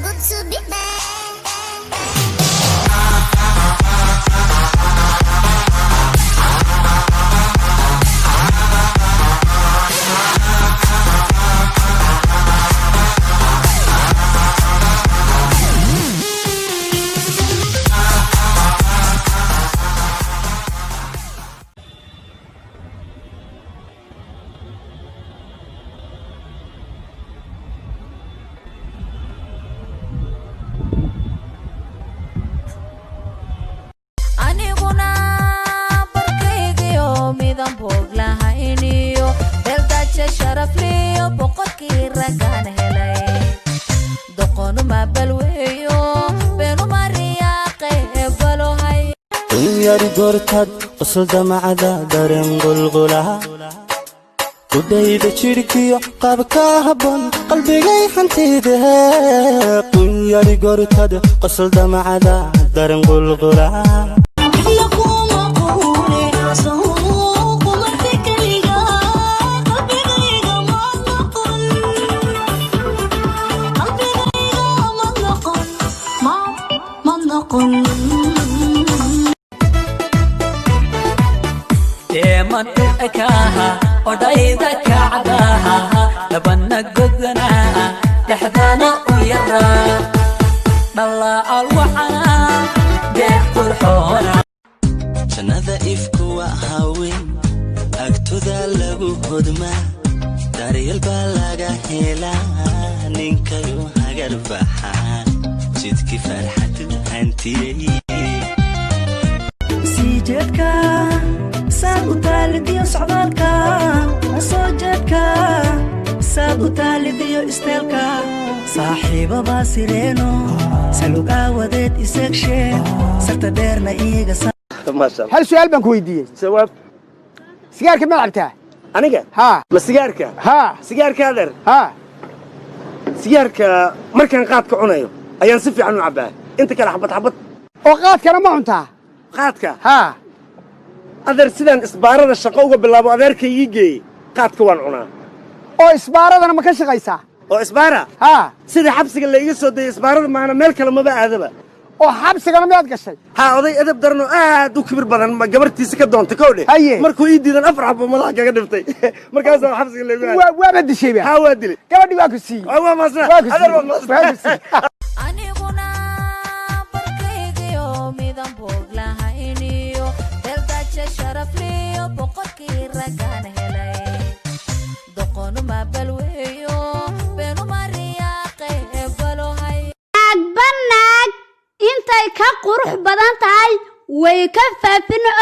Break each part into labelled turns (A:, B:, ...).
A: good to be back.
B: yari gortad qosol damacada dareen qulqulaha kudayda jirkiyo qaabka habboon qalbigay hantidaha yari gortad qosol damacada dareen qulqulaha
C: من أكاها ودايدا كعداها لبنا قدنا تحضانا ويرا نلا الوحنا بيحط الحورة
B: سنذا إفكوا هاوين أكتو ذا لغو هدما داري البالاغا هيلا نينكا يوهاقر بحا جدكي فرحة هانتي
D: سيجدكا ساد وتالديو صعدالكا صوجدكا ساد وتالديو استيلكا صاحبة باسيرينو سلوكا وديت إسكشين سرت ديرنا إيغا
E: ما شاء الله
F: هل سؤال بنك ويديه
E: سواب
F: سيجارك ما لعبتها
E: أنا
F: ها
E: ما سيجارك
F: ها
E: سيجارك هذا
F: ها
E: سيجارك مركن قادك عنايو أيان صفي عنو عباه أنت كلا حبط
F: وقاتك أنا ما أنتها
E: قادك
F: ها
E: أدر سيدان إسبارة الشقوقة بالله أدر كي يجي قادك وان عنا
F: أو إسبارة أنا ما كنش غيسا
E: أو إسبارة
F: ها
E: سيدي حبسك اللي يسود إسبارة معنا ملك لما بقى هذا
F: أو حبسك أنا ما أتقشي
E: ها أضي أدب درنو دو كبير بدن ما جبرتي سكت دون تكودي
F: هي
E: مركو يدي ذا أفرح بملاك قدفتي مركز حبسك اللي يقول
F: وابد الشيء بها
E: ها وادلي
F: كمان واكسي
E: هو ما صار هذا هو ما صار
G: أجبناك أنت كقروح بدنتهاي ويكفى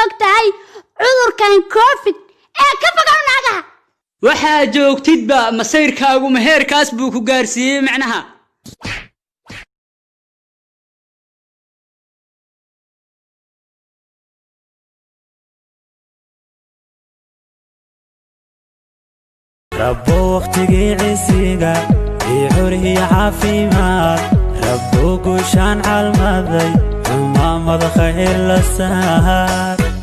G: أكتهاي عذر كان كوفيد كيف قلنا
C: waxaa joogtidba masayrkaagu meherkaas buu ku gaarsiiyay macnaha
B: ربو وقتي عسيقا في عريه عافيمات ربو قوشان عالمذي وما مضخيل للسهار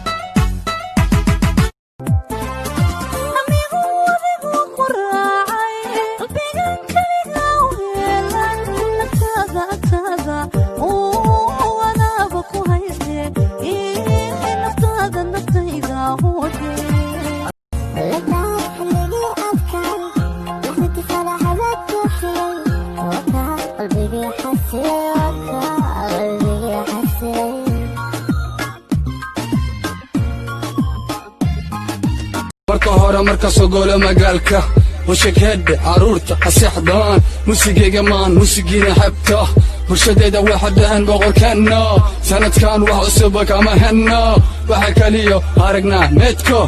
H: marka soo golo magaalka washakada caruurta asixdaan musigiga maan musigiina xabta bulshadeeda waxa dhahan boqorkana sanadkan wax cusub kama hanno waxa kaliyo aragnaa medko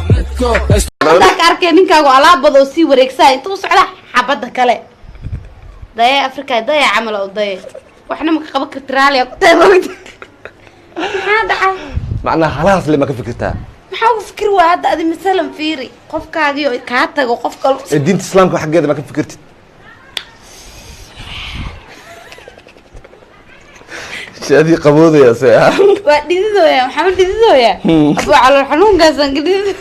G: arkay ninkaagu alaabado si wareegsan intuu socda xabada kale daya afrika daya camal oo daya waxna ma qaban kartiraaliya ku taabay hada
I: macna khalaas lama ka fikirtaa
G: maxaa fikir waa hada adi misalan fiiri qofkaagii oo ka tago qof kale
I: diinta islaamka xageeda ma ka fikirtid shadi qabooday asaa
G: waa dhididooya maxamed dhididooya abu calo xanuunkaasan gidid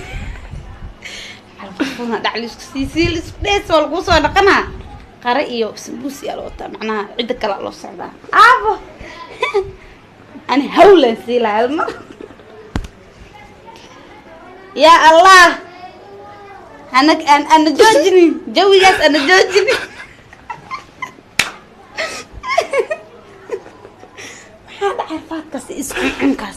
G: alfuna dhaclis siisiil isdhees wal ku soo dhaqana qare iyo sambuus yaa loo wataa macnaha cidda kale loo socdaa aabo ani hawlan sii lahaa mar yaa allah أنا جوجني جوي جاس أنا جوجني هذا عرفات كاس اسمه كاس